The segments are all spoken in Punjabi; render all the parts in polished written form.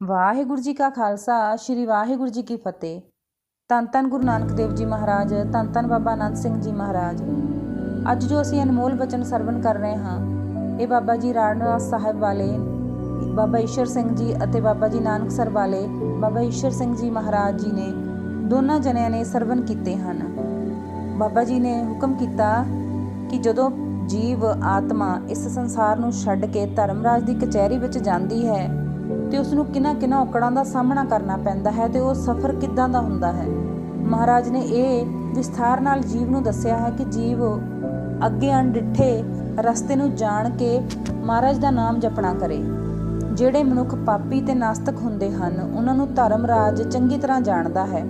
ਵਾਹਿਗੁਰੂ ਜੀ ਕਾ ਖਾਲਸਾ ਸ਼੍ਰੀ ਵਾਹਿਗੁਰੂ ਜੀ ਕੀ ਫਤਿਹ। ਧੰਨ ਧੰਨ ਗੁਰੂ ਨਾਨਕ ਦੇਵ ਜੀ ਮਹਾਰਾਜ, ਧੰਨ ਧੰਨ ਬਾਬਾ ਆਨੰਦ ਸਿੰਘ ਜੀ ਮਹਾਰਾਜ। ਅੱਜ ਜੋ ਅਸੀਂ ਅਨਮੋਲ ਬਚਨ ਸਰਵਣ ਕਰ ਰਹੇ ਹਾਂ, ਇਹ ਬਾਬਾ ਜੀ ਰਾਣਾਦਾਸ ਸਾਹਿਬ ਵਾਲੇ ਬਾਬਾ ਈਸ਼ਰ ਸਿੰਘ ਜੀ ਅਤੇ ਬਾਬਾ ਜੀ ਨਾਨਕਸਰ ਵਾਲੇ ਬਾਬਾ ਈਸ਼ਰ ਸਿੰਘ ਜੀ ਮਹਾਰਾਜ ਜੀ ਨੇ ਦੋਨਾਂ ਜਣਿਆਂ ਨੇ ਸਰਵਣ ਕੀਤੇ ਹਨ। ਬਾਬਾ ਜੀ ਨੇ ਹੁਕਮ ਕੀਤਾ ਕਿ ਜਦੋਂ ਜੀਵ ਆਤਮਾ ਇਸ ਸੰਸਾਰ ਨੂੰ ਛੱਡ ਕੇ ਧਰਮਰਾਜ ਦੀ ਕਚਹਿਰੀ ਵਿੱਚ ਜਾਂਦੀ ਹੈ ਤੇ ਉਸ ਨੂੰ ਕਿਹਨਾਂ ਔਕੜਾਂ ਦਾ ਸਾਹਮਣਾ ਕਰਨਾ ਪੈਂਦਾ ਹੈ ਤੇ ਉਹ ਸਫ਼ਰ ਕਿੱਦਾਂ ਦਾ ਹੁੰਦਾ ਹੈ। ਮਹਾਰਾਜ ਨੇ ਇਹ ਵਿਸਥਾਰ ਨਾਲ ਜੀਵ ਨੂੰ ਦੱਸਿਆ ਹੈ ਕਿ ਜੀਵ ਅੱਗੇ ਅਣਡਿੱਠੇ ਰਸਤੇ ਨੂੰ ਜਾਣ ਕੇ ਮਹਾਰਾਜ ਦਾ ਨਾਮ ਜਪਣਾ ਕਰੇ। ਜਿਹੜੇ ਮਨੁੱਖ ਪਾਪੀ ਤੇ ਨਾਸਤਕ ਹੁੰਦੇ ਹਨ, ਉਹਨਾਂ ਨੂੰ ਧਰਮਰਾਜ ਚੰਗੀ ਤਰ੍ਹਾਂ ਜਾਣਦਾ ਹੈ,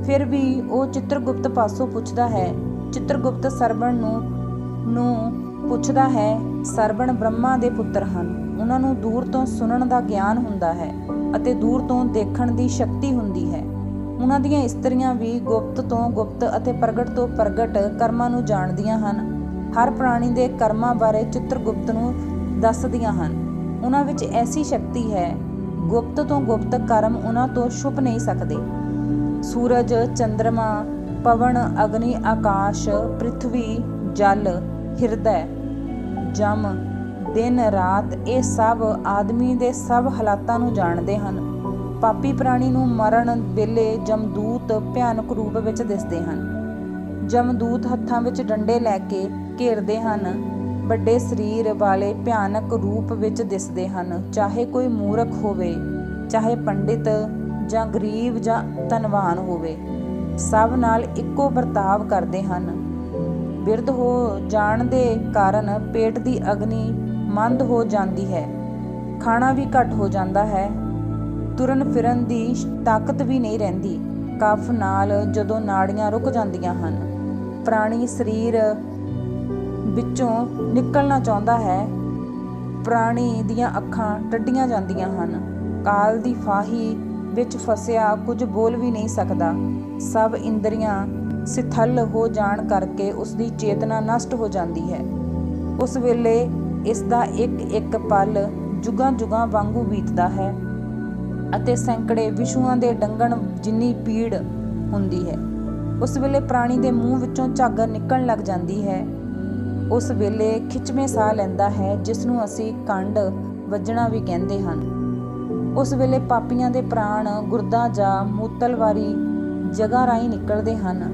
ਫਿਰ ਵੀ ਉਹ ਚਿੱਤਰਗੁਪਤ ਪਾਸੋਂ ਪੁੱਛਦਾ ਹੈ। ਚਿੱਤਰਗੁਪਤ ਸਰਵਣ ਨੂੰ ਪੁੱਛਦਾ ਹੈ। ਸਰਵਣ ਬ੍ਰਹਮਾ ਦੇ ਪੁੱਤਰ ਹਨ। ਉਹਨਾਂ ਨੂੰ ਦੂਰ ਤੋਂ ਸੁਣਨ ਦਾ ਗਿਆਨ ਹੁੰਦਾ ਹੈ ਅਤੇ ਦੂਰ ਤੋਂ ਦੇਖਣ ਦੀ ਸ਼ਕਤੀ ਹੁੰਦੀ ਹੈ। ਉਹਨਾਂ ਦੀਆਂ ਇਸਤਰੀਆਂ ਵੀ ਗੁਪਤ ਤੋਂ ਗੁਪਤ ਅਤੇ ਪ੍ਰਗਟ ਤੋਂ ਪ੍ਰਗਟ ਕਰਮਾਂ ਨੂੰ ਜਾਣਦੀਆਂ ਹਨ। ਹਰ ਪ੍ਰਾਣੀ ਦੇ ਕਰਮਾਂ ਬਾਰੇ ਚਿੱਤਰਗੁਪਤ ਨੂੰ ਦੱਸਦੀਆਂ ਹਨ। ਉਹਨਾਂ ਵਿੱਚ ਐਸੀ ਸ਼ਕਤੀ ਹੈ, ਗੁਪਤ ਤੋਂ ਗੁਪਤ ਕਰਮ ਉਹਨਾਂ ਤੋਂ ਛੁਪ ਨਹੀਂ ਸਕਦੇ। ਸੂਰਜ, ਚੰਦਰਮਾ, ਪਵਨ, ਅਗਨੀ, ਆਕਾਸ਼, ਪ੍ਰਿਥਵੀ, ਜਲ, ਹਿਰਦੈ, ਜਮ, ਦਿਨ ਰਾਤ, ਇਹ ਸਭ ਆਦਮੀ ਦੇ ਸਭ ਹਾਲਾਤਾਂ ਨੂੰ ਜਾਣਦੇ ਹਨ। ਪਾਪੀ ਪ੍ਰਾਣੀ ਨੂੰ ਮਰਨ ਵੇਲੇ ਜਮਦੂਤ ਭਿਆਨਕ ਰੂਪ ਵਿੱਚ ਦਿਸਦੇ ਹਨ। ਜਮਦੂਤ ਹੱਥਾਂ ਵਿੱਚ ਡੰਡੇ ਲੈ ਕੇ ਘੇਰਦੇ ਹਨ। ਵੱਡੇ ਸਰੀਰ ਵਾਲੇ ਭਿਆਨਕ ਰੂਪ ਵਿੱਚ ਦਿਸਦੇ ਹਨ। ਚਾਹੇ ਕੋਈ ਮੂਰਖ ਹੋਵੇ, ਚਾਹੇ ਪੰਡਿਤ ਜਾਂ ਗਰੀਬ ਜਾਂ ਧਨਵਾਨ ਹੋਵੇ, ਸਭ ਨਾਲ ਇੱਕੋ ਵਰਤਾਵ ਕਰਦੇ ਹਨ। ਬਿਰਧ ਹੋ ਜਾਣ ਦੇ ਕਾਰਨ ਪੇਟ ਦੀ ਅਗਨੀ ਮੰਦ ਹੋ ਜਾਂਦੀ ਹੈ, ਖਾਣਾ ਵੀ ਘੱਟ ਹੋ ਜਾਂਦਾ ਹੈ, ਤੁਰਨ ਫਿਰਨ ਦੀ ਤਾਕਤ ਵੀ ਨਹੀਂ ਰਹਿੰਦੀ। ਕਫ ਨਾਲ ਜਦੋਂ ਨਾੜੀਆਂ ਰੁਕ ਜਾਂਦੀਆਂ ਹਨ, ਪ੍ਰਾਣੀ ਸਰੀਰ ਵਿੱਚੋਂ ਨਿਕਲਣਾ ਚਾਹੁੰਦਾ ਹੈ। ਪ੍ਰਾਣੀ ਦੀਆਂ ਅੱਖਾਂ ਟੱਡੀਆਂ ਜਾਂਦੀਆਂ ਹਨ। ਕਾਲ ਦੀ ਫਾਹੀ ਵਿੱਚ ਫਸਿਆ ਕੁਝ ਬੋਲ ਵੀ ਨਹੀਂ ਸਕਦਾ। ਸਭ ਇੰਦਰੀਆਂ ਸਿਥਲ ਹੋ ਜਾਣ ਕਰਕੇ ਉਸ ਦੀ ਚੇਤਨਾ ਨਸ਼ਟ ਹੋ ਜਾਂਦੀ ਹੈ। ਉਸ ਵੇਲੇ ਇਸ ਦਾ ਇੱਕ ਇੱਕ ਪਲ ਜੁਗਾਂ ਵਾਂਗੂ ਬੀਤਦਾ ਹੈ ਅਤੇ ਸੈਂਕੜੇ ਵਿਸ਼ੂਆਂ ਦੇ ਡੰਗਣ ਜਿੰਨੀ ਪੀੜ ਹੁੰਦੀ ਹੈ। ਉਸ ਵੇਲੇ ਪ੍ਰਾਣੀ ਦੇ ਮੂੰਹ ਵਿੱਚੋਂ ਝੱਗ ਨਿਕਲਣ ਲੱਗ ਜਾਂਦੀ ਹੈ। ਉਸ ਵੇਲੇ ਖਿੱਚਵੇਂ ਸਾਹ ਲੈਂਦਾ ਹੈ, ਜਿਸ ਨੂੰ ਅਸੀਂ ਕੰਡ ਵੱਜਣਾ ਵੀ ਕਹਿੰਦੇ ਹਨ। ਉਸ ਵੇਲੇ ਪਾਪੀਆਂ ਦੇ ਪ੍ਰਾਣ ਗੁਰਦਾ ਜਾਂ ਮੂਤਲਵਾਰੀ ਜਗ੍ਹਾ ਰਾਹੀਂ ਨਿਕਲਦੇ ਹਨ।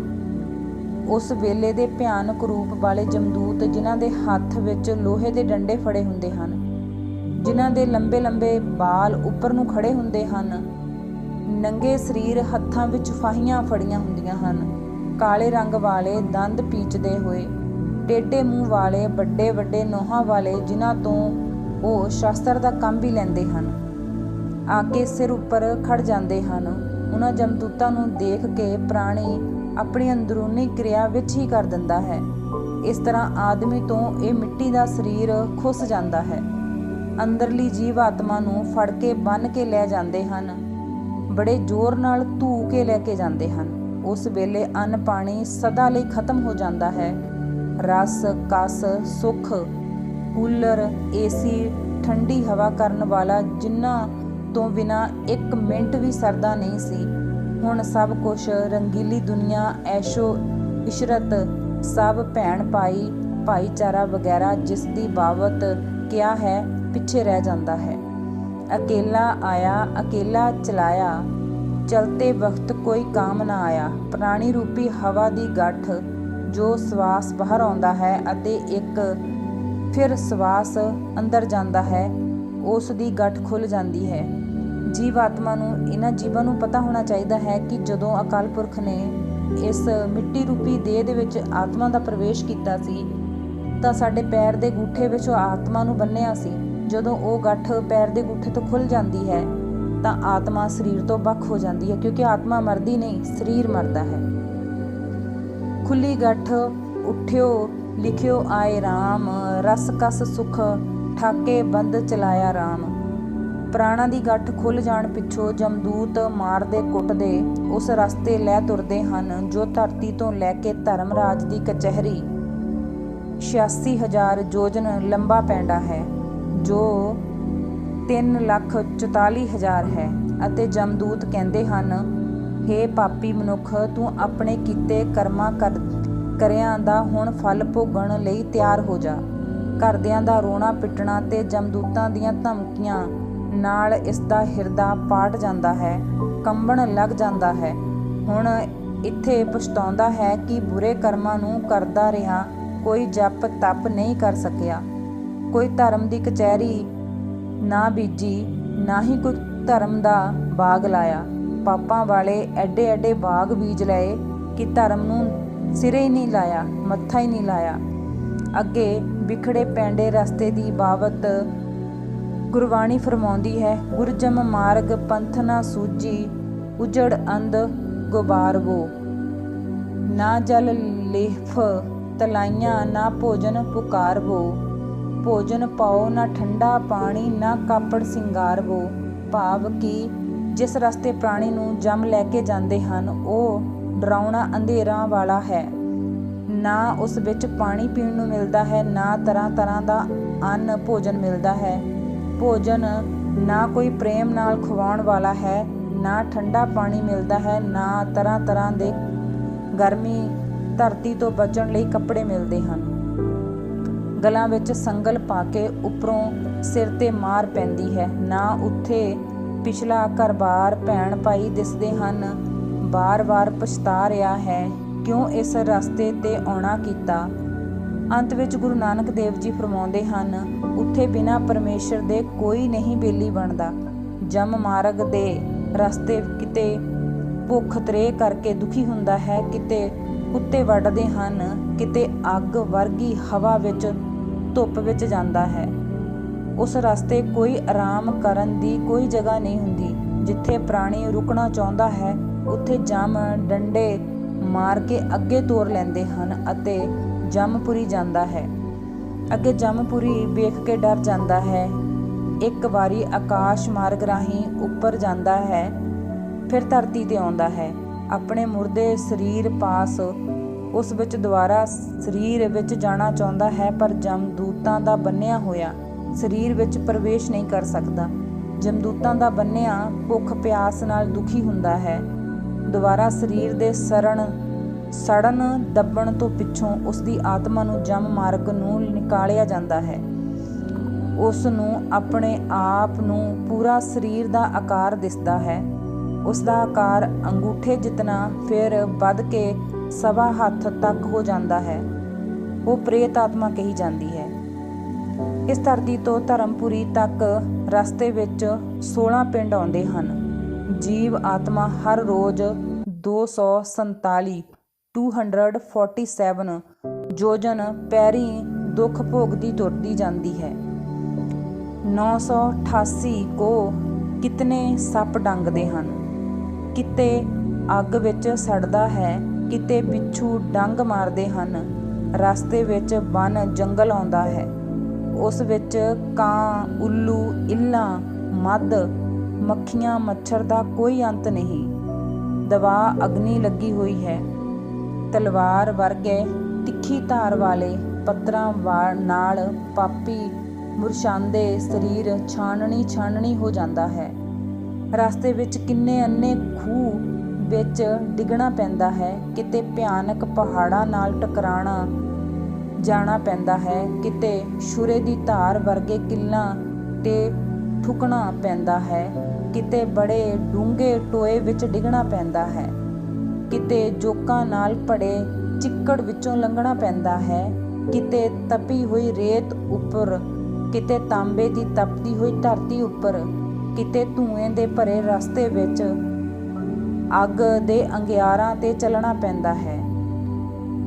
ਉਸ ਵੇਲੇ ਦੇ ਭਿਆਨਕ ਰੂਪ ਵਾਲੇ ਜਮਦੂਤ, ਜਿਨ੍ਹਾਂ ਦੇ ਹੱਥ ਵਿੱਚ ਲੋਹੇ ਦੇ ਡੰਡੇ ਫੜੇ ਹੁੰਦੇ ਹਨ, ਜਿਨ੍ਹਾਂ ਦੇ ਲੰਬੇ ਬਾਲ ਉੱਪਰ ਨੂੰ ਖੜੇ ਹੁੰਦੇ ਹਨ, ਨੰਗੇ ਸਰੀਰ, ਹੱਥਾਂ ਵਿੱਚ ਫਾਹੀਆਂ ਫੜੀਆਂ ਹੁੰਦੀਆਂ ਹਨ, ਕਾਲੇ ਰੰਗ ਵਾਲੇ ਦੰਦ ਪੀਚਦੇ ਹੋਏ, ਟੇਢੇ ਮੂੰਹ ਵਾਲੇ, ਵੱਡੇ ਨੋਹਾਂ ਵਾਲੇ, ਜਿਨ੍ਹਾਂ ਤੋਂ ਉਹ ਸ਼ਾਸਤਰ ਦਾ ਕੰਮ ਵੀ ਲੈਂਦੇ ਹਨ, ਆ ਕੇ ਸਿਰ ਉੱਪਰ ਖੜ ਜਾਂਦੇ ਹਨ। ਉਹਨਾਂ ਜਮਦੂਤਾਂ ਨੂੰ ਦੇਖ ਕੇ ਪ੍ਰਾਣੀ ਆਪਣੀ ਅੰਦਰੂਨੀ ਕਿਰਿਆ ਵਿੱਚ ਹੀ ਕਰ ਦਿੰਦਾ ਹੈ। ਇਸ ਤਰ੍ਹਾਂ ਆਦਮੀ ਤੋਂ ਇਹ ਮਿੱਟੀ ਦਾ ਸਰੀਰ ਖੁੱਸ ਜਾਂਦਾ ਹੈ। ਅੰਦਰਲੀ ਜੀਵ ਆਤਮਾ ਨੂੰ ਫੜ ਕੇ ਬੰਨ੍ਹ ਕੇ ਲੈ ਜਾਂਦੇ ਹਨ। ਬੜੇ ਜ਼ੋਰ ਨਾਲ ਧੂ ਕੇ ਲੈ ਕੇ ਜਾਂਦੇ ਹਨ। ਉਸ ਵੇਲੇ ਅੰਨ ਪਾਣੀ ਸਦਾ ਲਈ ਖਤਮ ਹੋ ਜਾਂਦਾ ਹੈ। ਰਸ, ਕਸ, ਸੁੱਖ, ਕੂਲਰ, ਏਸੀ, ਠੰਡੀ ਹਵਾ ਕਰਨ ਵਾਲਾ, ਜਿਨ੍ਹਾਂ ਤੋਂ ਬਿਨਾਂ ਇੱਕ ਮਿੰਟ ਵੀ ਸਰਦਾ ਨਹੀਂ ਸੀ, ਹੁਣ ਸਭ ਕੁਛ, ਰੰਗੀਲੀ ਦੁਨੀਆ, ਐਸ਼ੋ ਇਸ਼ਰਤ, ਸਭ ਭੈਣ ਭਾਈ, ਭਾਈਚਾਰਾ ਵਗੈਰਾ, ਜਿਸ ਦੀ ਬਾਬਤ ਕਿਹਾ ਹੈ, ਪਿੱਛੇ ਰਹਿ ਜਾਂਦਾ ਹੈ। ਅਕੇਲਾ ਆਇਆ, ਅਕੇਲਾ ਚਲਾਇਆ, ਚਲਤੇ ਵਕਤ ਕੋਈ ਕਾਮ ਨਾ ਆਇਆ। ਪ੍ਰਾਣੀ ਰੂਪੀ ਹਵਾ ਦੀ ਗੱਠ, ਜੋ ਸਵਾਸ ਬਾਹਰ ਆਉਂਦਾ ਹੈ ਅਤੇ ਇੱਕ ਫਿਰ ਸਵਾਸ ਅੰਦਰ ਜਾਂਦਾ ਹੈ, ਉਸ ਦੀ ਗੱਠ ਖੁੱਲ੍ਹ ਜਾਂਦੀ ਹੈ। ਜੀਵ ਆਤਮਾ ਨੂੰ, ਇਹਨਾਂ ਜੀਵਾਂ ਨੂੰ ਪਤਾ ਹੋਣਾ ਚਾਹੀਦਾ ਹੈ ਕਿ ਜਦੋਂ ਅਕਾਲ ਪੁਰਖ ਨੇ ਇਸ ਮਿੱਟੀ ਰੂਪੀ ਦੇਹ ਦੇ ਵਿੱਚ ਆਤਮਾ ਦਾ ਪ੍ਰਵੇਸ਼ ਕੀਤਾ ਸੀ, ਤਾਂ ਸਾਡੇ ਪੈਰ ਦੇ ਗੂਠੇ ਵਿੱਚ ਉਹ ਆਤਮਾ ਨੂੰ ਬੰਨ੍ਹਿਆ ਸੀ। ਜਦੋਂ ਉਹ ਗੱਠ ਪੈਰ ਦੇ ਗੂਠੇ ਤੋਂ ਖੁੱਲ੍ਹ ਜਾਂਦੀ ਹੈ ਤਾਂ ਆਤਮਾ ਸਰੀਰ ਤੋਂ ਵੱਖ ਹੋ ਜਾਂਦੀ ਹੈ, ਕਿਉਂਕਿ ਆਤਮਾ ਮਰਦੀ ਨਹੀਂ, ਸਰੀਰ ਮਰਦਾ ਹੈ। ਖੁੱਲੀ ਗੱਠ, ਉੱਠਿਓ ਲਿਖਿਓ ਆਏ ਰਾਮ, ਰਸ ਕਸ ਸੁਖ ਠਾਕੇ ਬੰਦ ਚਲਾਇਆ ਰਾਮ। ਪ੍ਰਾਣਾਂ ਦੀ ਗੱਠ ਖੁੱਲ੍ਹ ਜਾਣ ਪਿੱਛੋਂ ਜਮਦੂਤ ਮਾਰਦੇ ਕੁੱਟਦੇ ਉਸ ਰਸਤੇ ਲੈ ਤੁਰਦੇ ਹਨ, ਜੋ ਧਰਤੀ ਤੋਂ ਲੈ ਕੇ ਧਰਮਰਾਜ ਦੀ ਕਚਹਿਰੀ 86,000 ਯੋਜਨ ਲੰਬਾ ਪੈਂਡਾ ਹੈ, ਜੋ 3,44,000 ਹੈ। ਅਤੇ ਜਮਦੂਤ ਕਹਿੰਦੇ ਹਨ, ਹੇ ਪਾਪੀ ਮਨੁੱਖ, ਤੂੰ ਆਪਣੇ ਕੀਤੇ ਕਰਿਆਂ ਦਾ ਹੁਣ ਫਲ ਭੋਗਣ ਲਈ ਤਿਆਰ ਹੋ ਜਾ। ਘਰਦਿਆਂ ਦਾ ਰੋਣਾ ਪਿੱਟਣਾ ਤੇ ਜਮਦੂਤਾਂ ਦੀਆਂ ਧਮਕੀਆਂ ਨਾਲ ਇਸ ਦਾ ਹਿਰਦਾ ਪਾਟ ਜਾਂਦਾ ਹੈ, ਕੰਬਣ ਲੱਗ ਜਾਂਦਾ ਹੈ। ਹੁਣ ਇੱਥੇ ਪਛਤਾਉਂਦਾ ਹੈ ਕਿ ਬੁਰੇ ਕਰਮਾਂ ਨੂੰ ਕਰਦਾ ਰਿਹਾ ਕੋਈ ਜਪ ਤਪ ਨਹੀਂ ਕਰ ਸਕਿਆ, ਕੋਈ ਧਰਮ ਦੀ ਕਚਹਿਰੀ ਨਾ ਬੀਜੀ, ਨਾ ਹੀ ਕੋਈ ਧਰਮ ਦਾ ਬਾਗ ਲਾਇਆ। ਪਾਪਾਂ ਵਾਲੇ ਐਡੇ ਐਡੇ ਬਾਗ ਬੀਜ ਲਏ ਕਿ ਧਰਮ ਨੂੰ ਸਿਰੇ ਹੀ ਨਹੀਂ ਲਾਇਆ, ਮੱਥਾ ਹੀ ਨਹੀਂ ਲਾਇਆ। ਅੱਗੇ ਵਿਖੜੇ ਪੈਂਡੇ ਰਸਤੇ ਦੀ ਬਾਬਤ ਗੁਰਬਾਣੀ ਫਰਮਾਉਂਦੀ ਹੈ, ਗੁਰਜਮ ਮਾਰਗ ਪੰਥ ਨਾ ਸੂਝੀ, ਉਜੜ ਅੰਧ ਗੁਬਾਰਵੋ। ਨਾ ਜਲ ਲੇਫ ਤਲਾਈਆਂ, ਨਾ ਭੋਜਨ ਪੁਕਾਰਵੋ। ਭੋਜਨ ਪਾਓ ਨਾ ਠੰਡਾ ਪਾਣੀ, ਨਾ ਕਾਪੜ ਸਿੰਗਾਰਵੋ। ਭਾਵ ਕਿ ਜਿਸ ਰਸਤੇ ਪ੍ਰਾਣੀ ਨੂੰ ਜਮ ਲੈ ਕੇ ਜਾਂਦੇ ਹਨ ਉਹ ਡਰਾਉਣਾ ਅੰਧੇਰਾਂ ਵਾਲਾ ਹੈ। ਨਾ ਉਸ ਵਿੱਚ ਪਾਣੀ ਪੀਣ ਨੂੰ ਮਿਲਦਾ ਹੈ, ਨਾ ਤਰ੍ਹਾਂ ਤਰ੍ਹਾਂ ਦਾ ਅੰਨ ਭੋਜਨ ਮਿਲਦਾ ਹੈ। ਭੋਜਨ ਨਾ ਕੋਈ ਪ੍ਰੇਮ ਨਾਲ ਖਵਾਉਣ ਵਾਲਾ ਹੈ, ਨਾ ਠੰਡਾ ਪਾਣੀ ਮਿਲਦਾ ਹੈ, ਨਾ ਤਰ੍ਹਾਂ ਤਰ੍ਹਾਂ ਦੇ ਗਰਮੀ ਧਰਤੀ ਤੋਂ ਬਚਣ ਲਈ ਕੱਪੜੇ ਮਿਲਦੇ ਹਨ। ਗਲਾਂ ਵਿੱਚ ਸੰਗਲ ਪਾ ਕੇ ਉੱਪਰੋਂ ਸਿਰ 'ਤੇ ਮਾਰ ਪੈਂਦੀ ਹੈ। ਨਾ ਉੱਥੇ ਪਿਛਲਾ ਘਰ-ਬਾਰ ਭੈਣ ਭਾਈ ਦਿਸਦੇ ਹਨ। ਵਾਰ-ਵਾਰ ਪਛਤਾ ਰਿਹਾ ਹੈ, ਕਿਉਂ ਇਸ ਰਸਤੇ 'ਤੇ ਆਉਣਾ ਕੀਤਾ। ਅੰਤ ਵਿੱਚ ਗੁਰੂ ਨਾਨਕ ਦੇਵ ਜੀ ਫਰਮਾਉਂਦੇ ਹਨ, ਉੱਥੇ ਬਿਨਾਂ ਪਰਮੇਸ਼ਰ ਦੇ ਕੋਈ ਨਹੀਂ ਬੇਲੀ ਬਣਦਾ। ਜਮ ਮਾਰਗ ਦੇ ਰਸਤੇ ਕਿਤੇ ਭੁੱਖ ਤ੍ਰੇਹ ਕਰਕੇ ਦੁਖੀ ਹੁੰਦਾ ਹੈ, ਕਿਤੇ ਕੁੱਤੇ ਵੱਢਦੇ ਹਨ, ਕਿਤੇ ਅੱਗ ਵਰਗੀ ਹਵਾ ਵਿੱਚ ਧੁੱਪ ਵਿੱਚ ਜਾਂਦਾ ਹੈ। ਉਸ ਰਸਤੇ ਕੋਈ ਆਰਾਮ ਕਰਨ ਦੀ ਕੋਈ ਜਗ੍ਹਾ ਨਹੀਂ ਹੁੰਦੀ। ਜਿੱਥੇ ਪ੍ਰਾਣੀ ਰੁਕਣਾ ਚਾਹੁੰਦਾ ਹੈ ਉੱਥੇ ਜਮ ਡੰਡੇ ਮਾਰ ਕੇ ਅੱਗੇ ਤੋਰ ਲੈਂਦੇ ਹਨ ਅਤੇ ਜਮਪੁਰੀ ਜਾਂਦਾ ਹੈ। ਅੱਗੇ ਜਮਪੁਰੀ ਵੇਖ ਕੇ ਡਰ ਜਾਂਦਾ ਹੈ। ਇੱਕ ਵਾਰੀ ਆਕਾਸ਼ ਮਾਰਗ ਰਾਹੀਂ ਉੱਪਰ ਜਾਂਦਾ ਹੈ, ਫਿਰ ਧਰਤੀ 'ਤੇ ਆਉਂਦਾ ਹੈ। ਆਪਣੇ ਮੁਰਦੇ ਸਰੀਰ ਪਾਸ ਉਸ ਵਿੱਚ ਦੁਬਾਰਾ ਸਰੀਰ ਵਿੱਚ ਜਾਣਾ ਚਾਹੁੰਦਾ ਹੈ, ਪਰ ਜਮਦੂਤਾਂ ਦਾ ਬੰਨਿਆ ਹੋਇਆ ਸਰੀਰ ਵਿੱਚ ਪ੍ਰਵੇਸ਼ ਨਹੀਂ ਕਰ ਸਕਦਾ। ਜਮਦੂਤਾਂ ਦਾ ਬੰਨਿਆ ਭੁੱਖ ਪਿਆਸ ਨਾਲ ਦੁਖੀ ਹੁੰਦਾ ਹੈ। ਦੁਬਾਰਾ ਸਰੀਰ ਦੇ ਸੜਨ ਦੱਬਣ ਤੋਂ ਪਿੱਛੋਂ ਉਸ ਦੀ ਆਤਮਾ ਨੂੰ ਜਮ ਮਾਰਗ ਨੂੰ ਨਿਕਾਲਿਆ ਜਾਂਦਾ ਹੈ। ਉਸ ਨੂੰ ਆਪਣੇ ਆਪ ਨੂੰ ਪੂਰਾ ਸਰੀਰ ਦਾ ਆਕਾਰ ਦਿਸਦਾ ਹੈ। ਉਸ ਦਾ ਆਕਾਰ ਅੰਗੂਠੇ ਜਿਤਨਾ, ਫਿਰ ਵੱਧ ਕੇ ਸਵਾ ਹੱਥ ਤੱਕ ਹੋ ਜਾਂਦਾ ਹੈ। ਉਹ ਪ੍ਰੇਤ ਆਤਮਾ ਕਹੀ ਜਾਂਦੀ ਹੈ। ਇਸ ਧਰਤੀ ਤੋਂ ਧਰਮਪੁਰੀ ਤੱਕ ਰਸਤੇ ਵਿੱਚ 16 ਪਿੰਡ ਆਉਂਦੇ ਹਨ। ਜੀਵ ਆਤਮਾ ਹਰ ਰੋਜ਼ 247 ਯੋਜਨ ਪੈਰੀਂ ਦੁੱਖ ਭੋਗਦੀ ਤੁਰਦੀ ਜਾਂਦੀ ਹੈ। 988 ਕੋਹ ਕਿਤਨੇ ਸੱਪ ਡੰਗਦੇ ਹਨ। ਕਿਤੇ ਅੱਗ ਵਿੱਚ ਸੜਦਾ ਹੈ, ਕਿਤੇ ਬਿੱਛੂ ਡੰਗ ਮਾਰਦੇ ਹਨ। ਰਸਤੇ ਵਿੱਚ ਬਨ ਜੰਗਲ ਆਉਂਦਾ ਹੈ। ਉਸ ਵਿੱਚ ਕਾਂ, ਉੱਲੂ, ਇੱਲਾਂ, ਮੱਧ, ਮੱਖੀਆਂ, ਮੱਛਰ ਦਾ ਕੋਈ ਅੰਤ ਨਹੀਂ। ਦਵਾ ਅਗਨੀ ਲੱਗੀ ਹੋਈ ਹੈ। ਤਲਵਾਰ ਵਰਗੇ ਤਿੱਖੀ ਧਾਰ ਵਾਲੇ ਪੱਥਰਾਂ ਨਾਲ ਪਾਪੀ ਮੁਰਸ਼ਾਂਦੇ ਸਰੀਰ ਛਾਨਣੀ ਹੋ ਜਾਂਦਾ ਹੈ। ਰਸਤੇ ਵਿੱਚ ਕਿੰਨੇ ਅੰਨੇ ਖੂਹ ਵਿੱਚ ਡਿੱਗਣਾ ਪੈਂਦਾ ਹੈ। ਕਿਤੇ ਭਿਆਨਕ ਪਹਾੜਾਂ ਨਾਲ ਟਕਰਾਣਾ ਜਾਣਾ ਪੈਂਦਾ ਹੈ, ਕਿਤੇ ਛੁਰੇ ਦੀ ਧਾਰ ਵਰਗੇ ਕਿੱਲਾਂ 'ਤੇ ਠੁਕਣਾ ਪੈਂਦਾ ਹੈ, ਕਿਤੇ ਬੜੇ ਡੂੰਘੇ ਟੋਏ ਵਿੱਚ ਡਿੱਗਣਾ ਪੈਂਦਾ ਹੈ, ਕਿਤੇ ਜੋਕਾਂ ਨਾਲ ਭਰੇ ਚਿੱਕੜ ਵਿੱਚੋਂ ਲੰਘਣਾ ਪੈਂਦਾ ਹੈ, ਕਿਤੇ ਤਪੀ ਹੋਈ ਰੇਤ ਉੱਪਰ, ਕਿਤੇ ਤਾਂਬੇ ਦੀ ਤਪਦੀ ਹੋਈ ਧਰਤੀ ਉੱਪਰ, ਕਿਤੇ ਧੂਏਂ ਦੇ ਭਰੇ ਰਸਤੇ ਵਿੱਚ ਅੱਗ ਦੇ ਅੰਗਿਆਰਾਂ 'ਤੇ ਚੱਲਣਾ ਪੈਂਦਾ ਹੈ।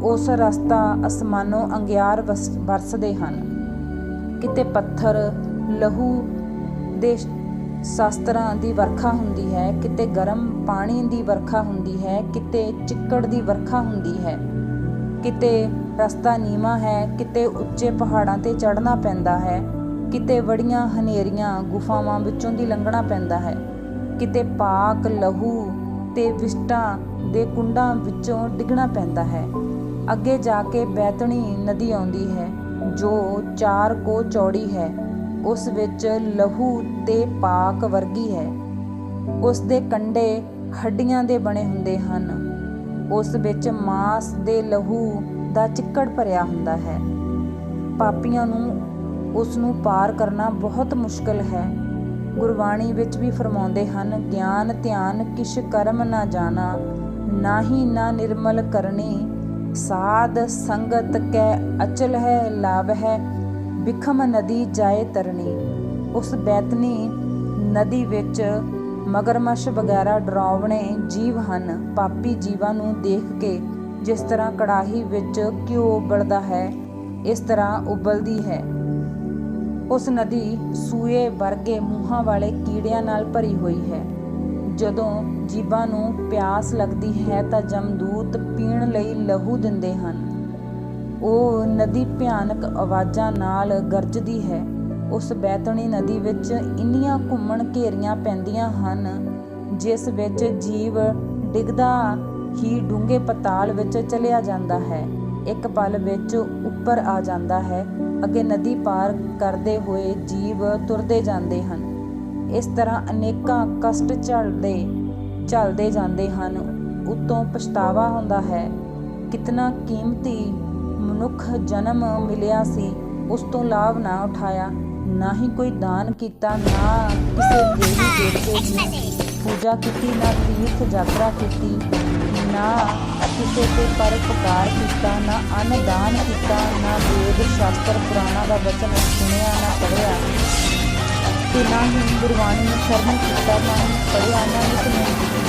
ਉਸ ਰਸਤਾ ਅਸਮਾਨੋਂ ਅੰਗਿਆਰ ਵਰਸਦੇ ਹਨ। ਕਿਤੇ ਪੱਥਰ ਲਹੂ ਦੇ ਸ਼ਸਤਰਾਂ ਦੀ ਵਰਖਾ ਹੁੰਦੀ ਹੈ, ਕਿਤੇ ਗਰਮ ਪਾਣੀ ਦੀ ਵਰਖਾ ਹੁੰਦੀ ਹੈ, ਕਿਤੇ ਚਿੱਕੜ ਦੀ ਵਰਖਾ ਹੁੰਦੀ ਹੈ। ਕਿਤੇ ਰਸਤਾ ਨੀਵਾਂ ਹੈ, ਕਿਤੇ ਉੱਚੇ ਪਹਾੜਾਂ 'ਤੇ ਚੜ੍ਹਨਾ ਪੈਂਦਾ ਹੈ, ਕਿਤੇ ਬੜੀਆਂ ਹਨੇਰੀਆਂ ਗੁਫਾਵਾਂ ਵਿੱਚੋਂ ਦੀ ਲੰਘਣਾ ਪੈਂਦਾ ਹੈ, ਕਿਤੇ ਪਾਕ ਲਹੂ ਤੇ ਵਿਸ਼ਟਾਂ ਦੇ ਕੁੰਡਾਂ ਵਿੱਚੋਂ ਡਿੱਗਣਾ ਪੈਂਦਾ ਹੈ। ਅੱਗੇ ਜਾ ਕੇ ਬੈਤਣੀ ਨਦੀ ਆਉਂਦੀ ਹੈ, ਜੋ 4 ਕੋਹ ਚੌੜੀ ਹੈ। ਉਸ ਵਿੱਚ ਲਹੂ ਤੇ ਪਾਕ ਵਰਗੀ ਹੈ। ਉਸ ਦੇ ਕੰਡੇ ਹੱਡੀਆਂ ਦੇ ਬਣੇ ਹੁੰਦੇ ਹਨ। ਉਸ ਵਿੱਚ ਮਾਸ ਦੇ ਲਹੂ ਦਾ ਚਿੱਕੜ ਭਰਿਆ ਹੁੰਦਾ ਹੈ। ਪਾਪੀਆਂ ਨੂੰ ਉਸ ਨੂੰ ਪਾਰ ਕਰਨਾ ਬਹੁਤ ਮੁਸ਼ਕਲ ਹੈ। ਗੁਰਬਾਣੀ ਵਿੱਚ ਵੀ ਫਰਮਾਉਂਦੇ ਹਨ, ਗਿਆਨ ਧਿਆਨ ਕਿਛ ਕਰਮ ਨਾ ਜਾਣਾ, ਨਾਹੀ ਨਾ ਨਿਰਮਲ ਕਰਨੀ, ਸਾਧ ਸੰਗਤ ਕੈ ਅਚਲ ਹੈ ਲਾਭ ਹੈ, ਬਿਖਮ ਨਦੀ ਜਾਏ ਤਰਨੀ। ਉਸ ਬੈਤਨੀ ਨਦੀ ਵਿੱਚ ਮਗਰਮੱਛ ਵਗੈਰਾ ਡਰਾਵਣੇ ਜੀਵ ਹਨ। ਪਾਪੀ ਜੀਵਾਂ ਨੂੰ ਦੇਖ ਕੇ ਜਿਸ ਤਰ੍ਹਾਂ ਕੜਾਹੀ ਵਿੱਚ ਘਿਓ ਉਬਲਦਾ ਹੈ, ਇਸ ਤਰ੍ਹਾਂ ਉਬਲਦੀ ਹੈ। ਉਸ ਨਦੀ ਸੂਏ ਵਰਗੇ ਮੂੰਹਾਂ ਵਾਲੇ ਕੀੜਿਆਂ ਨਾਲ ਭਰੀ ਹੋਈ ਹੈ। ਜਦੋਂ ਜੀਵਾਂ ਨੂੰ ਪਿਆਸ ਲੱਗਦੀ ਹੈ ਤਾਂ ਜਮਦੂਤ ਪੀਣ ਲਈ ਲਹੂ ਦਿੰਦੇ ਹਨ। ਉਹ ਨਦੀ ਭਿਆਨਕ ਆਵਾਜ਼ਾਂ ਨਾਲ ਗਰਜਦੀ ਹੈ। ਉਸ ਬੈਤਣੀ ਨਦੀ ਵਿੱਚ ਇੰਨੀਆਂ ਘੁੰਮਣ ਘੇਰੀਆਂ ਪੈਂਦੀਆਂ ਹਨ, ਜਿਸ ਵਿੱਚ ਜੀਵ ਡਿੱਗਦਾ ਹੀ ਡੂੰਘੇ ਪਤਾਲ ਵਿੱਚ ਚਲਿਆ ਜਾਂਦਾ ਹੈ। ਇੱਕ ਪਲ ਵਿੱਚ ਉੱਪਰ ਆ ਜਾਂਦਾ ਹੈ। ਅੱਗੇ ਨਦੀ ਪਾਰ ਕਰਦੇ ਹੋਏ ਜੀਵ ਤੁਰਦੇ ਜਾਂਦੇ ਹਨ। ਇਸ ਤਰ੍ਹਾਂ ਅਨੇਕਾਂ ਕਸ਼ਟ ਝੱਲਦੇ ਜਾਂਦੇ ਹਨ। ਉੱਤੋਂ ਪਛਤਾਵਾ ਹੁੰਦਾ ਹੈ, ਕਿਤਨਾ ਕੀਮਤੀ ਮਨੁੱਖ ਜਨਮ ਮਿਲਿਆ ਸੀ, ਉਸ ਤੋਂ ਲਾਭ ਨਾ ਉਠਾਇਆ, ਨਾ ਹੀ ਕੋਈ ਦਾਨ ਕੀਤਾ, ਨਾ ਕਿਸੇ ਦੇਵੀ ਦੇਵਤੇ ਦੀ ਪੂਜਾ ਕੀਤੀ, ਨਾ ਤੀਰਥ ਯਾਤਰਾ ਕੀਤੀ, ਨਾ ਕਿਸੇ ਤੇ ਪਰਉਪਕਾਰ ਕੀਤਾ, ਨਾ ਅੰਨਦਾਨ ਕੀਤਾ, ਨਾ ਵੇਦ ਸ਼ਾਸਤਰ ਪੁਰਾਣਾ ਦਾ ਵਚਨ ਸੁਣਿਆ, ਨਾ ਪੜ੍ਹਿਆ, ਤੇ ਨਾ ਹੀ ਗੁਰਬਾਣੀ ਨੂੰ ਸਰਵਣ ਕੀਤਾ, ਨਾ ਹੀ ਪੜ੍ਹਿਆ, ਨਾ ਹੀ ਸੁਣੀ ਕੀਤੀ।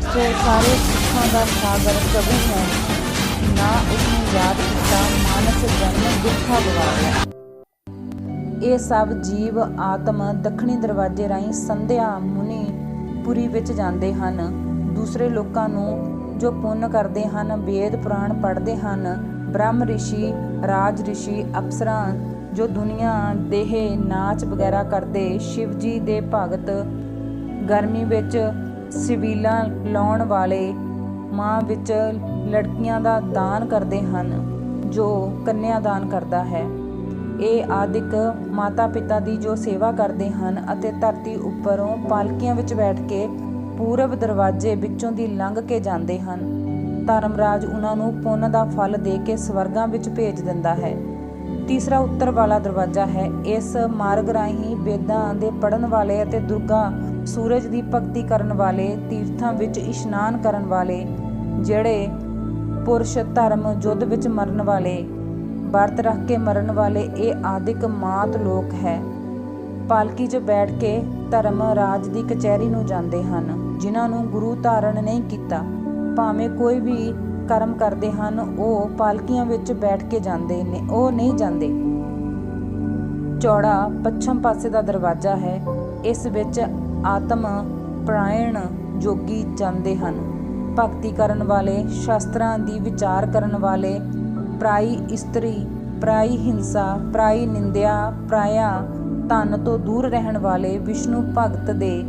ਸੋ ਸਾਰੇ ਸੁੱਖਾਂ ਦਾ ਸਾਗਰ ਪ੍ਰਭੂ ਹੈ, ਨਾ ਉਸਨੂੰ ਯਾਦ ਕੀਤਾ, ਮਾਨਸ ਜਨਮ ਦੁੱਖਾ ਗਵਾਇਆ। ਇਹ ਸਭ ਜੀਵ ਆਤਮ ਦੱਖਣੀ ਦਰਵਾਜ਼ੇ ਰਾਹੀਂ ਸੰਧਿਆ ਮੁਨੀ ਪੁਰੀ ਵਿੱਚ ਜਾਂਦੇ ਹਨ। ਦੂਸਰੇ ਲੋਕਾਂ ਨੂੰ ਜੋ ਪੁੰਨ ਕਰਦੇ ਹਨ, ਵੇਦ ਪੁਰਾਣ ਪੜ੍ਹਦੇ ਹਨ, ਬ੍ਰਹਮ ਰਿਸ਼ੀ, ਰਾਜ ਰਿਸ਼ੀ, ਅਪਸਰਾਂ ਜੋ ਦੁਨੀਆ ਦੇਹ ਨਾਚ ਵਗੈਰਾ ਕਰਦੇ, ਸ਼ਿਵ ਜੀ ਦੇ ਭਗਤ, ਗਰਮੀ ਵਿੱਚ ਸਿਵੀਲਾਂ ਲਾਉਣ ਵਾਲੇ, ਮਾਂ ਵਿੱਚ ਲੜਕੀਆਂ ਦਾ ਦਾਨ ਕਰਦੇ ਹਨ, ਜੋ ਕੰਨਿਆ ਦਾਨ ਕਰਦਾ ਹੈ। ਇਹ ਆਦਿਕ ਮਾਤਾ ਪਿਤਾ ਦੀ ਜੋ ਸੇਵਾ ਕਰਦੇ ਹਨ ਅਤੇ ਧਰਤੀ ਉੱਪਰੋਂ ਪਾਲਕੀਆਂ ਵਿੱਚ ਬੈਠ ਕੇ ਪੂਰਬ ਦਰਵਾਜ਼ੇ ਵਿੱਚੋਂ ਦੀ ਲੰਘ ਕੇ ਜਾਂਦੇ ਹਨ। ਧਰਮਰਾਜ ਉਹਨਾਂ ਨੂੰ ਪੁੰਨ ਦਾ ਫਲ ਦੇ ਕੇ ਸਵਰਗਾਂ ਵਿੱਚ ਭੇਜ ਦਿੰਦਾ ਹੈ। ਤੀਸਰਾ ਉੱਤਰ ਵਾਲਾ ਦਰਵਾਜ਼ਾ ਹੈ। ਇਸ ਮਾਰਗ ਰਾਹੀਂ ਵੇਦਾਂ ਦੇ ਪੜ੍ਹਨ ਵਾਲੇ ਅਤੇ ਦੁਰਗਾ ਸੂਰਜ ਦੀ ਭਗਤੀ ਕਰਨ ਵਾਲੇ, ਤੀਰਥਾਂ ਵਿੱਚ ਇਸ਼ਨਾਨ ਕਰਨ ਵਾਲੇ, ਜਿਹੜੇ ਪੁਰਸ਼ ਧਰਮ ਯੁੱਧ ਵਿੱਚ ਮਰਨ ਵਾਲੇ, ਵਰਤ ਰੱਖ ਕੇ ਮਰਨ ਵਾਲੇ, ਇਹ ਆਦਿਕ ਮਾਤ ਲੋਕ ਹੈ। ਪਾਲਕੀ 'ਚ ਬੈਠ ਕੇ ਧਰਮ ਰਾਜ ਦੀ ਕਚਹਿਰੀ ਨੂੰ ਜਾਂਦੇ ਹਨ। ਜਿਨ੍ਹਾਂ ਨੂੰ ਗੁਰੂ ਧਾਰਨ ਨਹੀਂ ਕੀਤਾ, ਭਾਵੇਂ ਕੋਈ ਵੀ ਕਰਮ ਕਰਦੇ ਹਨ, ਉਹ ਪਾਲਕੀਆਂ ਵਿੱਚ ਬੈਠ ਕੇ ਜਾਂਦੇ ਨੇ, ਉਹ ਨਹੀਂ ਜਾਂਦੇ। ਚੌੜਾ ਪੱਛਮ ਪਾਸੇ ਦਾ ਦਰਵਾਜ਼ਾ ਹੈ। ਇਸ ਵਿੱਚ ਆਤਮ ਪਰਾਇਣ ਜੋਗੀ ਜਾਂਦੇ ਹਨ। ਭਗਤੀ ਕਰਨ ਵਾਲੇ, ਸ਼ਾਸਤਰਾਂ ਦੀ ਵਿਚਾਰ ਕਰਨ ਵਾਲੇ, ਪਰਾਈ ਇਸਤਰੀ, ਪਰਾਈ ਹਿੰਸਾ, ਪਰਾਈ ਨਿੰਦਿਆ, ਪਰਾਇਆ ਧਨ ਤੋਂ ਦੂਰ ਰਹਿਣ ਵਾਲੇ, ਵਿਸ਼ਨੂੰ ਭਗਤ ਦੇ,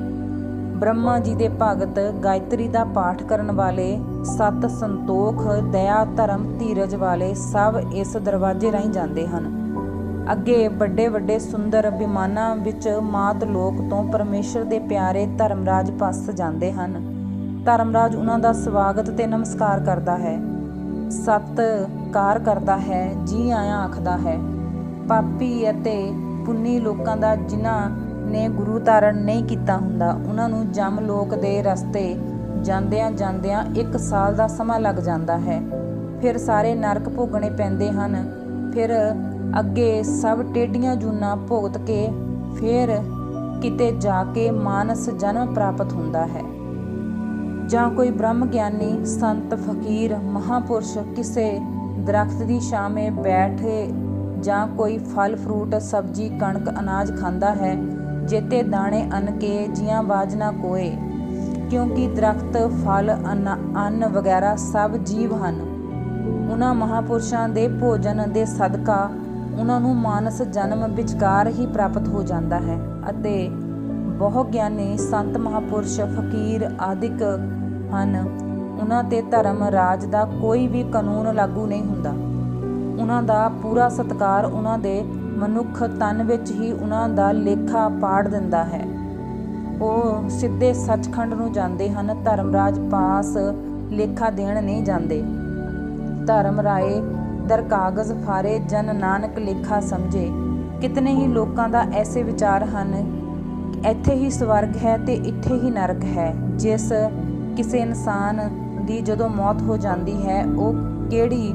ਬ੍ਰਹਮਾ ਜੀ ਦੇ ਭਗਤ, ਗਾਇਤਰੀ ਦਾ ਪਾਠ ਕਰਨ ਵਾਲੇ, ਸਤ ਸੰਤੋਖ, ਦਇਆ ਧਰਮ ਧੀਰਜ ਵਾਲੇ, ਸਭ ਇਸ ਦਰਵਾਜ਼ੇ ਰਾਹੀਂ ਜਾਂਦੇ ਹਨ। ਅੱਗੇ ਵੱਡੇ ਵੱਡੇ ਸੁੰਦਰ ਵਿਮਾਨਾਂ ਵਿੱਚ ਮਾਤ ਲੋਕ ਤੋਂ ਪਰਮੇਸ਼ਰ ਦੇ ਪਿਆਰੇ ਧਰਮਰਾਜ ਪਾਸ ਜਾਂਦੇ ਹਨ। ਧਰਮਰਾਜ ਉਹਨਾਂ ਦਾ ਸਵਾਗਤ ਤੇ ਨਮਸਕਾਰ ਕਰਦਾ ਹੈ, ਸਤਿਕਾਰ ਕਰਦਾ ਹੈ, ਜੀ ਆਇਆਂ ਆਖਦਾ ਹੈ। ਪਾਪੀ ਅਤੇ ਪੁੰਨੀ ਲੋਕਾਂ ਦਾ, ਜਿਨ੍ਹਾਂ ਨੇ ਗੁਰੂ ਧਾਰਨ ਨਹੀਂ ਕੀਤਾ ਹੁੰਦਾ, ਉਹਨਾਂ ਨੂੰ ਜਮ ਲੋਕ ਦੇ ਰਸਤੇ ਜਾਂਦਿਆਂ ਜਾਂਦਿਆਂ 1 ਸਾਲ ਦਾ ਸਮਾਂ ਲੱਗ ਜਾਂਦਾ ਹੈ। ਫਿਰ ਸਾਰੇ ਨਰਕ ਭੋਗਣੇ ਪੈਂਦੇ ਹਨ। ਫਿਰ ਅੱਗੇ ਸਭ ਟੇਢੀਆਂ ਜੂਨਾਂ ਭੁਗਤ ਕੇ ਫਿਰ ਕਿਤੇ ਜਾ ਕੇ ਮਾਨਸ ਜਨਮ ਪ੍ਰਾਪਤ ਹੁੰਦਾ ਹੈ। ਜਾਂ ਕੋਈ ਬ੍ਰਹਮ ਗਿਆਨੀ, ਸੰਤ, ਫਕੀਰ, ਮਹਾਂਪੁਰਸ਼ ਕਿਸੇ ਦਰਖਤ ਦੀ ਛਾਵੇਂ ਬੈਠੇ, ਜਾਂ ਕੋਈ ਫਲ ਫਰੂਟ, ਸਬਜ਼ੀ, ਕਣਕ, ਅਨਾਜ ਖਾਂਦਾ ਹੈ, ਜੇਤੇ ਦਾਣੇ ਅੰਨ ਕੇ ਜੀਆਂ ਬਾਜ ਨਾ ਕੋਏ। ਕਿਉਂਕਿ ਦਰਖਤ, ਫਲ, ਅੰਨ ਵਗੈਰਾ ਸਭ ਜੀਵ ਹਨ। ਉਹਨਾਂ ਮਹਾਂਪੁਰਸ਼ਾਂ ਦੇ ਭੋਜਨ ਦੇ ਸਦਕਾ ਉਹਨਾਂ ਨੂੰ ਮਾਨਸ ਜਨਮ ਵਿਚਕਾਰ ਹੀ ਪ੍ਰਾਪਤ ਹੋ ਜਾਂਦਾ ਹੈ ਅਤੇ ਬਹੁ ਗਿਆਨੀ ਸੰਤ, ਮਹਾਂਪੁਰਸ਼, ਫਕੀਰ ਆਦਿਕ ਹਨ। ਉਹਨਾਂ 'ਤੇ ਧਰਮ ਰਾਜ ਦਾ ਕੋਈ ਵੀ ਕਾਨੂੰਨ ਲਾਗੂ ਨਹੀਂ ਹੁੰਦਾ। ਉਹਨਾਂ ਦਾ ਪੂਰਾ ਸਤਿਕਾਰ ਉਹਨਾਂ ਦੇ ਮਨੁੱਖ ਤਨ ਵਿੱਚ ਹੀ ਉਹਨਾਂ ਦਾ ਲੇਖਾ ਪਾੜ ਦਿੰਦਾ ਹੈ। ਉਹ ਸਿੱਧੇ ਸੱਚਖੰਡ ਨੂੰ ਜਾਂਦੇ ਹਨ। ਧਰਮਰਾਜ ਪਾਸ ਲੇਖਾ ਦੇਣ ਨਹੀਂ ਜਾਂਦੇ। ਧਰਮ ਰਾਏ ਦਰ ਕਾਗਜ਼ ਫਾਰੇ ਜਨ ਨਾਨਕ ਲੇਖਾ ਸਮਝੇ। ਕਿਤਨੇ ਹੀ ਲੋਕਾਂ ਦਾ ਐਸੇ ਵਿਚਾਰ ਹਨ, ਇੱਥੇ ਹੀ ਸਵਰਗ ਹੈ ਤੇ ਇੱਥੇ ਹੀ ਨਰਕ ਹੈ। ਜਿਸ ਕਿਸੇ ਇਨਸਾਨ ਦੀ ਜਦੋਂ ਮੌਤ ਹੋ ਜਾਂਦੀ ਹੈ, ਉਹ ਕਿਹੜੀ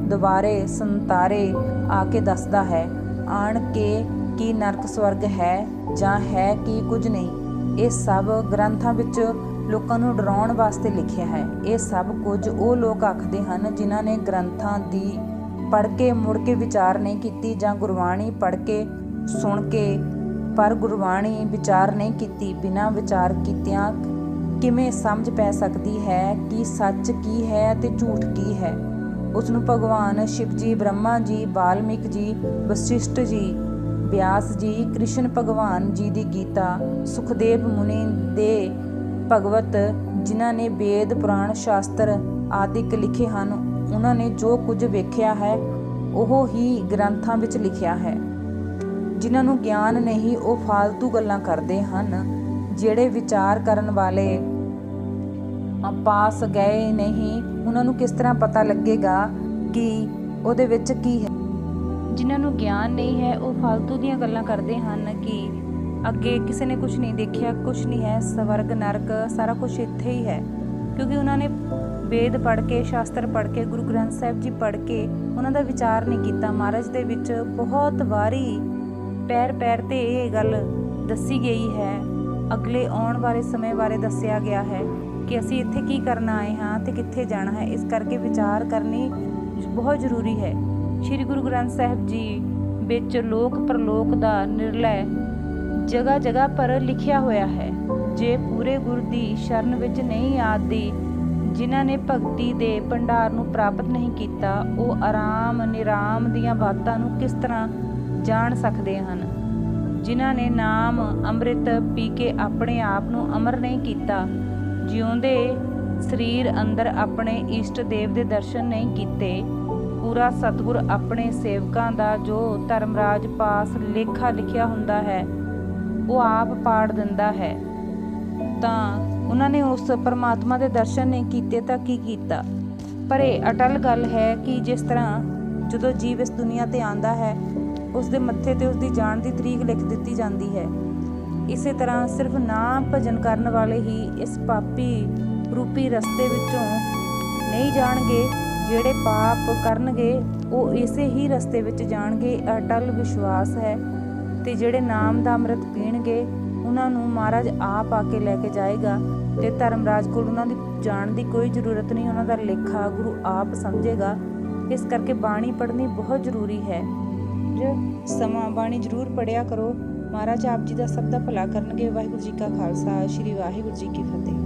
ਦੁਬਾਰੇ ਸੰਤਾਰੇ ਆ ਕੇ ਦੱਸਦਾ ਹੈ ਆਣ ਕੇ ਕੀ ਨਰਕ ਸਵਰਗ ਹੈ ਜਾਂ ਹੈ ਕੀ ਕੁਝ ਨਹੀਂ। ਇਹ ਸਭ ਗ੍ਰੰਥਾਂ ਵਿੱਚ ਲੋਕਾਂ ਨੂੰ ਡਰਾਉਣ ਵਾਸਤੇ ਲਿਖਿਆ ਹੈ। ਇਹ ਸਭ ਕੁਝ ਉਹ ਲੋਕ ਆਖਦੇ ਹਨ ਜਿਨ੍ਹਾਂ ਨੇ ਗ੍ਰੰਥਾਂ ਦੀ ਪੜ੍ਹ ਕੇ ਮੁੜ ਕੇ ਵਿਚਾਰ ਨਹੀਂ ਕੀਤੀ, ਜਾਂ ਗੁਰਬਾਣੀ ਪੜ੍ਹ ਕੇ ਸੁਣ ਕੇ ਪਰ ਗੁਰਬਾਣੀ ਵਿਚਾਰ ਨਹੀਂ ਕੀਤੀ। ਬਿਨਾਂ ਵਿਚਾਰ ਕੀਤਿਆਂ ਕਿਵੇਂ ਸਮਝ ਪੈ ਸਕਦੀ ਹੈ ਕਿ ਸੱਚ ਕੀ ਹੈ ਤੇ ਝੂਠ ਕੀ ਹੈ। ਉਸ ਨੂੰ ਭਗਵਾਨ ਸ਼ਿਵ ਜੀ, ਬ੍ਰਹਮਾ ਜੀ, ਵਾਲਮੀਕ ਜੀ, ਵਸ਼ਿਸ਼ਟ ਜੀ, ਵਿਆਸ ਜੀ, ਕ੍ਰਿਸ਼ਨ ਭਗਵਾਨ ਜੀ ਦੀ ਗੀਤਾ, ਸੁਖਦੇਵ ਮੁਨੀ ਦੇ ਭਗਵਤ, ਜਿਨ੍ਹਾਂ ਨੇ ਵੇਦ ਪੁਰਾਣ ਸ਼ਾਸਤਰ ਆਦਿਕ ਲਿਖੇ ਹਨ, ਉਹਨਾਂ ਨੇ ਜੋ ਕੁਝ ਵੇਖਿਆ ਹੈ ਉਹ ਹੀ ਗ੍ਰੰਥਾਂ ਵਿੱਚ ਲਿਖਿਆ ਹੈ। ਜਿਨ੍ਹਾਂ ਨੂੰ ਗਿਆਨ ਨਹੀਂ ਉਹ ਫਾਲਤੂ ਗੱਲਾਂ ਕਰਦੇ ਹਨ। ਜਿਹੜੇ ਵਿਚਾਰ ਕਰਨ ਵਾਲੇ ਪਾਸ ਗਏ ਨਹੀਂ, ਉਹਨਾਂ ਨੂੰ ਕਿਸ ਤਰ੍ਹਾਂ ਪਤਾ ਲੱਗੇਗਾ ਕਿ ਉਹਦੇ ਵਿੱਚ ਕੀ ਹੈ। ਜਿਨ੍ਹਾਂ ਨੂੰ ਗਿਆਨ ਨਹੀਂ ਹੈ ਉਹ ਫਾਲਤੂ ਦੀਆਂ ਗੱਲਾਂ ਕਰਦੇ ਹਨ ਕਿ ਅੱਗੇ ਕਿਸੇ ਨੇ ਕੁਝ ਨਹੀਂ ਦੇਖਿਆ, ਕੁਝ ਨਹੀਂ ਹੈ, ਸਵਰਗ ਨਰਕ ਸਾਰਾ ਕੁਝ ਇੱਥੇ ਹੀ ਹੈ। ਕਿਉਂਕਿ ਉਹਨਾਂ ਨੇ ਵੇਦ ਪੜ੍ਹ ਕੇ, ਸ਼ਾਸਤਰ ਪੜ੍ਹ ਕੇ, ਗੁਰੂ ਗ੍ਰੰਥ ਸਾਹਿਬ ਜੀ ਪੜ੍ਹ ਕੇ ਉਹਨਾਂ ਦਾ ਵਿਚਾਰ ਨਹੀਂ ਕੀਤਾ। ਮਹਾਰਾਜ ਦੇ ਵਿੱਚ ਬਹੁਤ ਵਾਰੀ ਪੈਰ ਪੈਰ 'ਤੇ ਇਹ ਗੱਲ ਦੱਸੀ ਗਈ ਹੈ। ਅਗਲੇ ਆਉਣ ਵਾਲੇ ਸਮੇਂ ਬਾਰੇ ਦੱਸਿਆ ਗਿਆ ਹੈ ਕਿ ਅਸੀਂ ਇੱਥੇ ਕੀ ਕਰਨ ਆਏ ਹਾਂ ਤੇ ਕਿੱਥੇ ਜਾਣਾ ਹੈ। ਇਸ ਕਰਕੇ ਵਿਚਾਰ ਕਰਨੀ ਬਹੁਤ ਜ਼ਰੂਰੀ ਹੈ। ਸ਼੍ਰੀ ਗੁਰੂ ਗ੍ਰੰਥ ਸਾਹਿਬ ਜੀ ਵਿੱਚ ਲੋਕ ਪਰਲੋਕ ਦਾ ਨਿਰਲੈ ਜਗ੍ਹਾ ਜਗ੍ਹਾ ਪਰ ਲਿਖਿਆ ਹੋਇਆ ਹੈ। ਜੇ ਪੂਰੇ ਗੁਰ ਦੀ ਸ਼ਰਨ ਵਿੱਚ ਨਹੀਂ ਆਦੀ, ਜਿਨ੍ਹਾਂ ਨੇ ਭਗਤੀ ਦੇ ਭੰਡਾਰ ਨੂੰ ਪ੍ਰਾਪਤ ਨਹੀਂ ਕੀਤਾ, ਉਹ ਆਰਾਮ ਨਿਰਾਮ ਦੀਆਂ ਬਾਤਾਂ ਨੂੰ ਕਿਸ ਤਰ੍ਹਾਂ ਜਾਣ ਸਕਦੇ ਹਨ। ਜਿਨ੍ਹਾਂ ਨੇ ਨਾਮ ਅੰਮ੍ਰਿਤ ਪੀ ਕੇ ਆਪਣੇ ਆਪ ਨੂੰ ਅਮਰ ਨਹੀਂ ਕੀਤਾ, ਜਿਉਂਦੇ ਸਰੀਰ ਅੰਦਰ ਆਪਣੇ ਇਸ਼ਟ ਦੇਵ ਦੇ ਦਰਸ਼ਨ ਨਹੀਂ ਕੀਤੇ, ਪੂਰਾ ਸਤਿਗੁਰ ਆਪਣੇ ਸੇਵਕਾਂ ਦਾ ਜੋ ਧਰਮਰਾਜ ਪਾਸ ਲੇਖਾ ਲਿਖਿਆ ਹੁੰਦਾ ਹੈ ਉਹ ਆਪ ਪਾੜ ਦਿੰਦਾ ਹੈ, ਤਾਂ ਉਹਨਾਂ ਨੇ ਉਸ ਪਰਮਾਤਮਾ ਦੇ ਦਰਸ਼ਨ ਨਹੀਂ ਕੀਤੇ ਤਾਂ ਕੀ ਕੀਤਾ। ਪਰ ਇਹ ਅਟਲ ਗੱਲ ਹੈ ਕਿ ਜਿਸ ਤਰ੍ਹਾਂ ਜਦੋਂ ਜੀਵ ਇਸ ਦੁਨੀਆ ਤੇ ਆਉਂਦਾ ਹੈ, ਉਸ ਦੇ ਮੱਥੇ ਤੇ ਉਸ ਦੀ ਜਾਣ ਦੀ ਤਰੀਕ ਲਿਖ ਦਿੱਤੀ ਜਾਂਦੀ ਹੈ। ਇਸੇ ਤਰ੍ਹਾਂ ਸਿਰਫ ਨਾਮ ਭਜਨ ਕਰਨ ਵਾਲੇ ਹੀ ਇਸ ਪਾਪੀ ਰੂਪੀ ਰਸਤੇ ਵਿੱਚੋਂ ਨਹੀਂ ਜਾਣਗੇ। ਜਿਹੜੇ ਪਾਪ ਕਰਨਗੇ ਉਹ ਇਸੇ ਹੀ ਰਸਤੇ ਵਿੱਚ ਜਾਣਗੇ, ਅਟਲ ਵਿਸ਼ਵਾਸ ਹੈ। ਤੇ ਜਿਹੜੇ ਨਾਮ ਦਾ ਅੰਮ੍ਰਿਤ ਪੀਣਗੇ ਉਹਨਾਂ ਨੂੰ ਮਹਾਰਾਜ ਆਪ ਆ ਕੇ ਲੈ ਕੇ ਜਾਏਗਾ ਤੇ ਧਰਮਰਾਜ ਕੋਲ ਉਹਨਾਂ ਦੀ ਜਾਣ ਦੀ ਕੋਈ ਜ਼ਰੂਰਤ ਨਹੀਂ। ਉਹਨਾਂ ਦਾ ਲੇਖਾ ਗੁਰੂ ਆਪ ਸਮਝੇਗਾ। ਇਸ ਕਰਕੇ ਬਾਣੀ ਪੜ੍ਹਨੀ ਬਹੁਤ ਜ਼ਰੂਰੀ ਹੈ। ਸਮਾਂ ਬਾਣੀ ਜ਼ਰੂਰ ਪੜ੍ਹਿਆ ਕਰੋ। ਮਹਾਰਾਜ ਆਪ ਜੀ ਦਾ ਸਭ ਦਾ ਭਲਾ ਕਰਨਗੇ। ਵਾਹਿਗੁਰੂ ਜੀ ਕਾ ਖਾਲਸਾ, ਸ਼੍ਰੀ ਵਾਹਿਗੁਰੂ ਜੀ ਕੀ ਫਤਿਹ।